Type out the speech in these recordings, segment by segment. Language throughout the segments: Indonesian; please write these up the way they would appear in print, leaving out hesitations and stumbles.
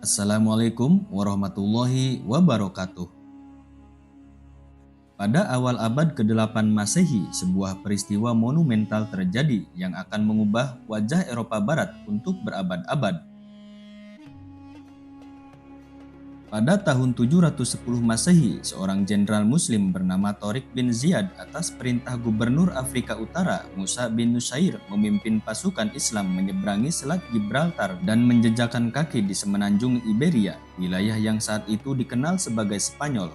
Assalamualaikum warahmatullahi wabarakatuh. Pada awal abad ke-8 Masehi, sebuah peristiwa monumental terjadi yang akan mengubah wajah Eropa Barat untuk berabad-abad. Pada tahun 710 Masehi, seorang jenderal muslim bernama Torik bin Ziyad atas perintah gubernur Afrika Utara Musa bin Nusair memimpin pasukan Islam menyeberangi Selat Gibraltar dan menjejakkan kaki di semenanjung Iberia, wilayah yang saat itu dikenal sebagai Spanyol.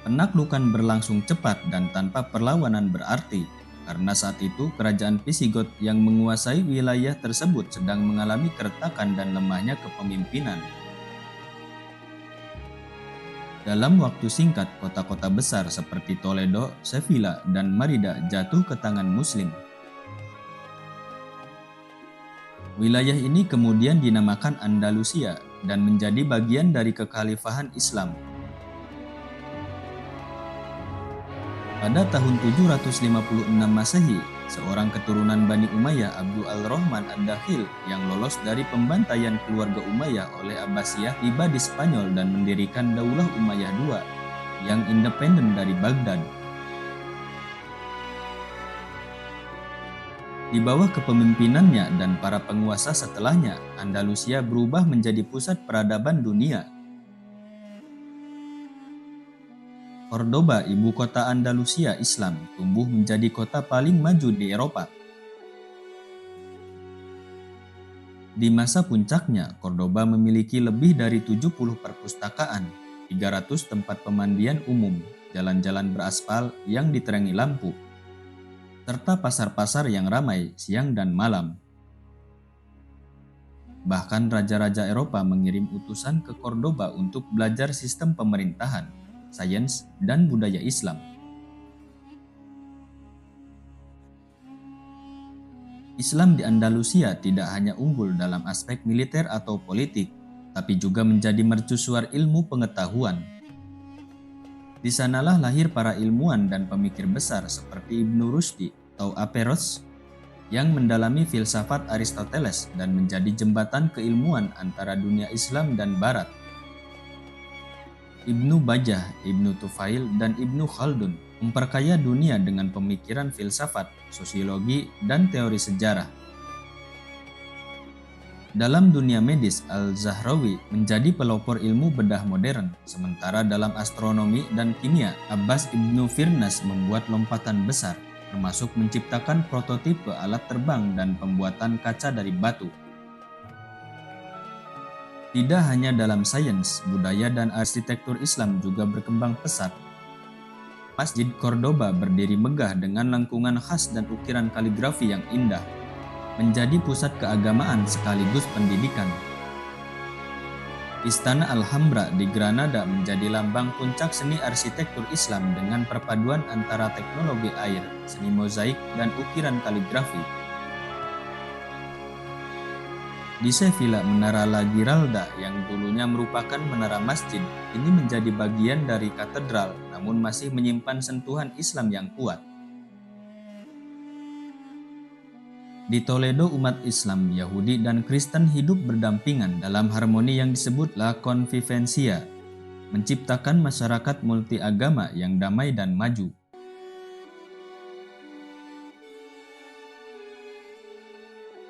Penaklukan berlangsung cepat dan tanpa perlawanan berarti, karena saat itu kerajaan Visigot yang menguasai wilayah tersebut sedang mengalami keretakan dan lemahnya kepemimpinan. Dalam waktu singkat, kota-kota besar seperti Toledo, Sevilla, dan Merida jatuh ke tangan Muslim. Wilayah ini kemudian dinamakan Andalusia dan menjadi bagian dari kekhalifahan Islam. Pada tahun 756 Masehi, seorang keturunan Bani Umayyah Abdul al-Rahman ad-Dakhil yang lolos dari pembantaian keluarga Umayyah oleh Abbasiyah tiba di Spanyol dan mendirikan Daulah Umayyah II yang independen dari Baghdad. Di bawah kepemimpinannya dan para penguasa setelahnya, Andalusia berubah menjadi pusat peradaban dunia. Cordoba, ibu kota Andalusia Islam, tumbuh menjadi kota paling maju di Eropa. Di masa puncaknya, Cordoba memiliki lebih dari 70 perpustakaan, 300 tempat pemandian umum, jalan-jalan beraspal yang diterangi lampu, serta pasar-pasar yang ramai siang dan malam. Bahkan raja-raja Eropa mengirim utusan ke Cordoba untuk belajar sistem pemerintahan, sains, dan budaya Islam. Islam di Andalusia tidak hanya unggul dalam aspek militer atau politik, tapi juga menjadi mercusuar ilmu pengetahuan. Di sanalah lahir para ilmuwan dan pemikir besar seperti Ibnu Rushdi atau Averroes yang mendalami filsafat Aristoteles dan menjadi jembatan keilmuan antara dunia Islam dan Barat. Ibnu Bajjah, Ibnu Tufail, dan Ibnu Khaldun memperkaya dunia dengan pemikiran filsafat, sosiologi, dan teori sejarah. Dalam dunia medis, Al-Zahrawi menjadi pelopor ilmu bedah modern, sementara dalam astronomi dan kimia, Abbas Ibnu Firnas membuat lompatan besar, termasuk menciptakan prototipe alat terbang dan pembuatan kaca dari batu. Tidak hanya dalam sains, budaya dan arsitektur Islam juga berkembang pesat. Masjid Cordoba berdiri megah dengan lengkungan khas dan ukiran kaligrafi yang indah, menjadi pusat keagamaan sekaligus pendidikan. Istana Alhambra di Granada menjadi lambang puncak seni arsitektur Islam dengan perpaduan antara teknologi air, seni mozaik, dan ukiran kaligrafi. Di Sevilla, Menara La Giralda yang dulunya merupakan menara masjid, ini menjadi bagian dari katedral namun masih menyimpan sentuhan Islam yang kuat. Di Toledo, umat Islam, Yahudi, dan Kristen hidup berdampingan dalam harmoni yang disebut La Convivencia, menciptakan masyarakat multiagama yang damai dan maju.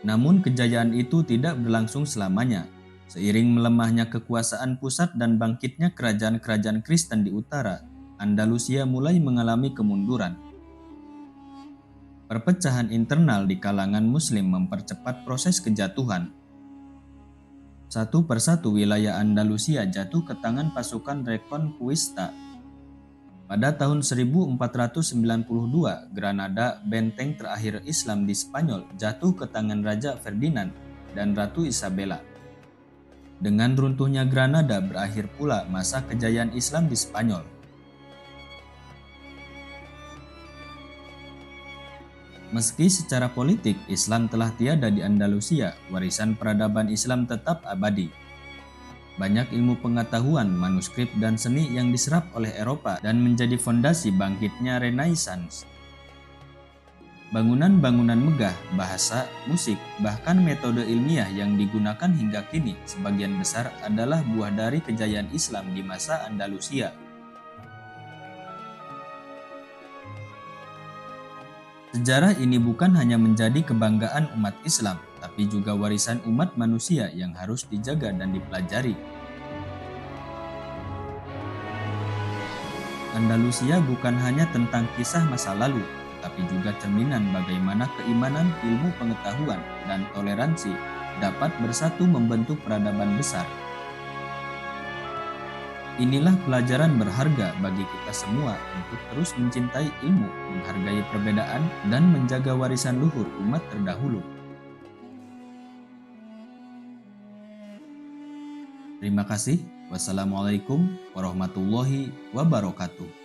Namun kejayaan itu tidak berlangsung selamanya. Seiring melemahnya kekuasaan pusat dan bangkitnya kerajaan-kerajaan Kristen di utara, Andalusia mulai mengalami kemunduran. Perpecahan internal di kalangan Muslim mempercepat proses kejatuhan. Satu persatu wilayah Andalusia jatuh ke tangan pasukan Reconquista. Pada tahun 1492, Granada, benteng terakhir Islam di Spanyol, jatuh ke tangan Raja Ferdinand dan Ratu Isabella. Dengan runtuhnya Granada berakhir pula masa kejayaan Islam di Spanyol. Meski secara politik Islam telah tiada di Andalusia, warisan peradaban Islam tetap abadi. Banyak ilmu pengetahuan, manuskrip, dan seni yang diserap oleh Eropa dan menjadi fondasi bangkitnya Renaissance. Bangunan-bangunan megah, bahasa, musik, bahkan metode ilmiah yang digunakan hingga kini sebagian besar adalah buah dari kejayaan Islam di masa Andalusia. Sejarah ini bukan hanya menjadi kebanggaan umat Islam, tapi juga warisan umat manusia yang harus dijaga dan dipelajari. Andalusia bukan hanya tentang kisah masa lalu, tetapi juga cerminan bagaimana keimanan, ilmu pengetahuan, dan toleransi dapat bersatu membentuk peradaban besar. Inilah pelajaran berharga bagi kita semua untuk terus mencintai ilmu, menghargai perbedaan, dan menjaga warisan luhur umat terdahulu. Terima kasih. Wassalamualaikum warahmatullahi wabarakatuh.